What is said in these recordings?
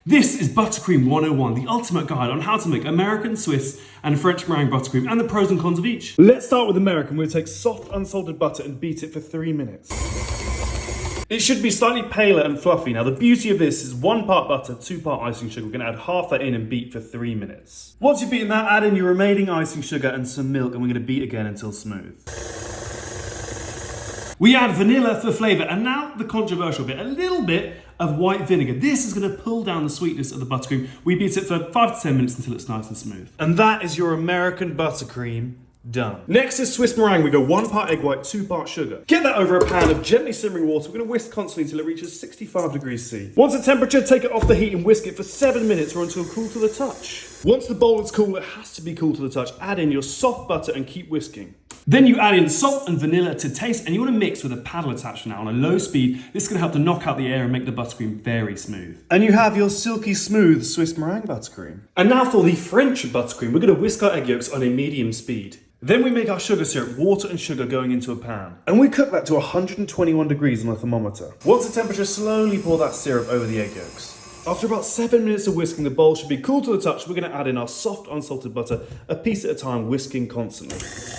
This is Buttercream 101, the ultimate guide on how to make American, Swiss, and French meringue buttercream and the pros and cons of each. Let's start with American. We'll take soft unsalted butter and beat it for 3 minutes. It should be slightly paler and fluffy. Now the beauty of this is 1 part butter, 2 part icing sugar. We're going to add half that in and beat for 3 minutes. Once you've beaten that, add in your remaining icing sugar and some milk, and we're going to beat again until smooth. We add vanilla for flavour, and now the controversial bit, a little bit of white vinegar. This is going to pull down the sweetness of the buttercream. We beat it for 5 to 10 minutes until it's nice and smooth. And that is your American buttercream done. Next is Swiss meringue. We go 1 part egg white, 2 part sugar. Get that over a pan of gently simmering water. We're going to whisk constantly until it reaches 65 degrees C. Once at temperature, take it off the heat and whisk it for 7 minutes or until cool to the touch. Once the bowl is cool, it has to be cool to the touch. Add in your soft butter and keep whisking. Then you add in salt and vanilla to taste, and you want to mix with a paddle attachment now on a low speed. This is going to help to knock out the air and make the buttercream very smooth. And you have your silky smooth Swiss meringue buttercream. And now for the French buttercream, we're going to whisk our egg yolks on a medium speed. Then we make our sugar syrup, water and sugar going into a pan. And we cook that to 121 degrees on a thermometer. Once the temperature, slowly pour that syrup over the egg yolks. After about 7 minutes of whisking, the bowl should be cool to the touch. We're going to add in our soft unsalted butter, a piece at a time, whisking constantly.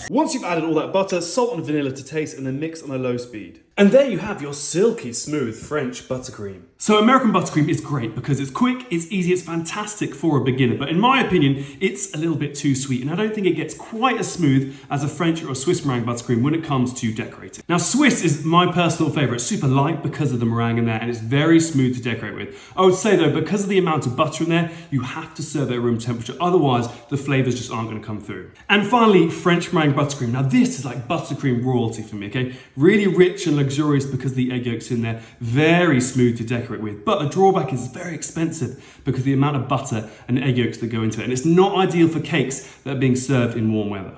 Once you've added all that butter, salt and vanilla to taste, and then mix on a low speed. And there you have your silky smooth French buttercream. So American buttercream is great because it's quick, it's easy, it's fantastic for a beginner. But in my opinion, it's a little bit too sweet. And I don't think it gets quite as smooth as a French or a Swiss meringue buttercream when it comes to decorating. Now Swiss is my personal favorite. It's super light because of the meringue in there and it's very smooth to decorate with. I would say though, because of the amount of butter in there, you have to serve it at room temperature. Otherwise, the flavors just aren't going to come through. And finally, French meringue buttercream. Now this is like buttercream royalty for me, okay? Really rich and luxurious because the egg yolk's in there. Very smooth to decorate with. But the drawback is very expensive because of the amount of butter and egg yolks that go into it. And it's not ideal for cakes that are being served in warm weather.